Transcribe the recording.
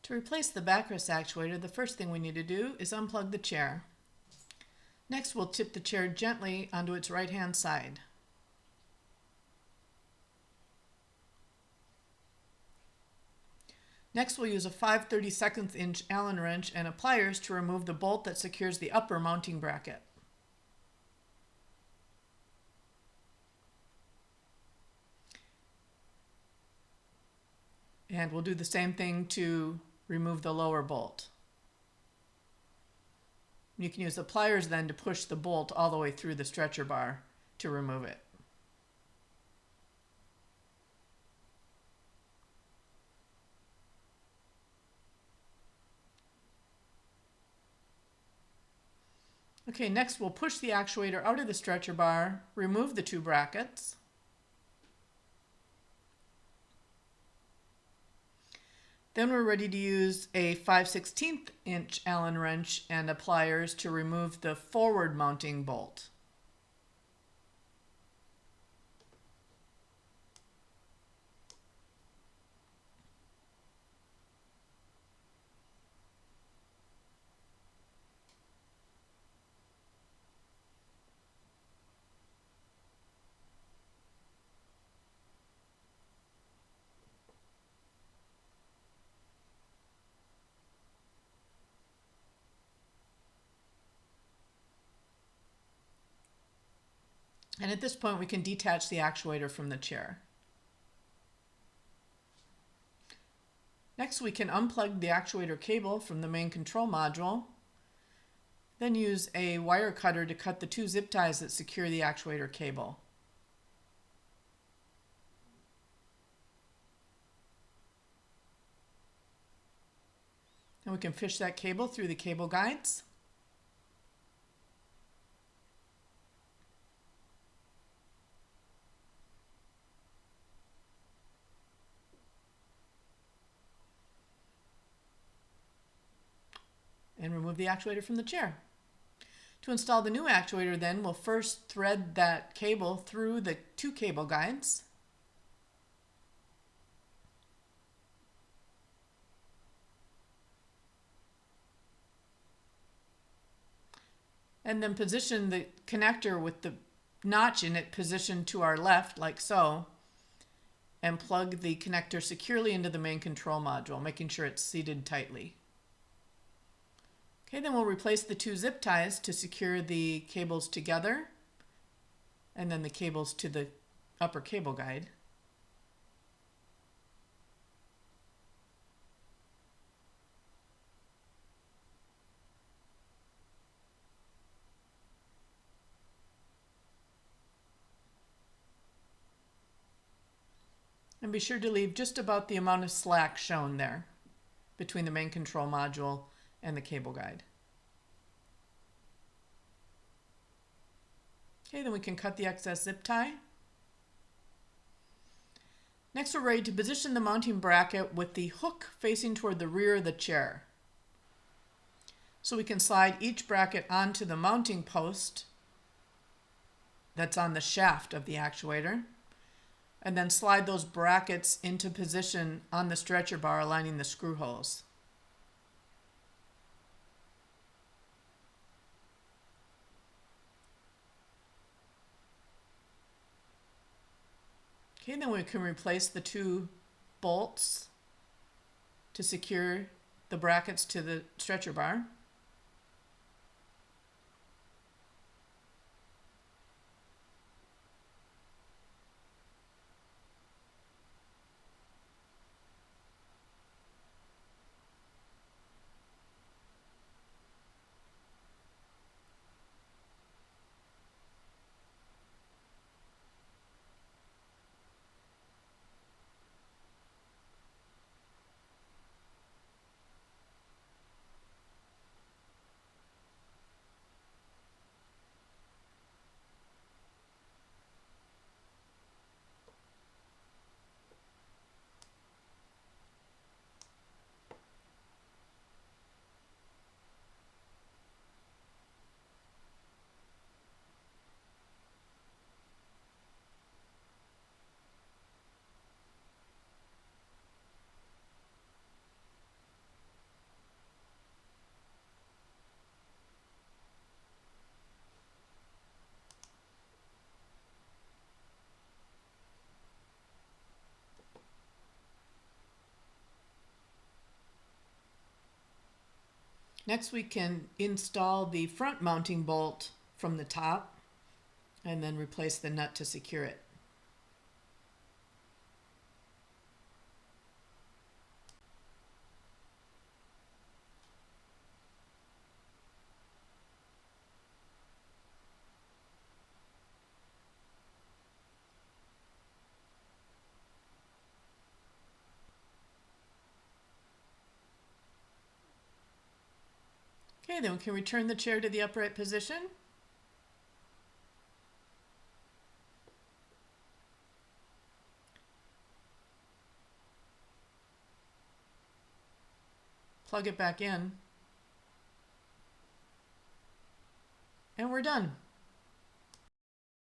To replace the backrest actuator, the first thing we need to do is unplug the chair. Next, we'll tip the chair gently onto its right-hand side. Next, we'll use a 5/32 inch Allen wrench and pliers to remove the bolt that secures the upper mounting bracket. And we'll do the same thing to remove the lower bolt. You can use the pliers then to push the bolt all the way through the stretcher bar to remove it. Okay, next we'll push the actuator out of the stretcher bar, remove the two brackets. Then we're ready to use a 5/16 inch Allen wrench and pliers to remove the forward mounting bolt. And at this point, we can detach the actuator from the chair. Next, we can unplug the actuator cable from the main control module, then use a wire cutter to cut the two zip ties that secure the actuator cable. And we can fish that cable through the cable guides. And remove the actuator from the chair. To install the new actuator then, we'll first thread that cable through the two cable guides. And then position the connector with the notch in it positioned to our left, like so, and plug the connector securely into the main control module, making sure it's seated tightly. Okay, then we'll replace the two zip ties to secure the cables together, and then the cables to the upper cable guide. And be sure to leave just about the amount of slack shown there between the main control module and the cable guide. Okay, then we can cut the excess zip tie. Next, we're ready to position the mounting bracket with the hook facing toward the rear of the chair. So we can slide each bracket onto the mounting post that's on the shaft of the actuator, and then slide those brackets into position on the stretcher bar, aligning the screw holes. Okay, then we can replace the two bolts to secure the brackets to the stretcher bar. Next we can install the front mounting bolt from the top and then replace the nut to secure it. Okay, then we can return the chair to the upright position. Plug it back in. And we're done.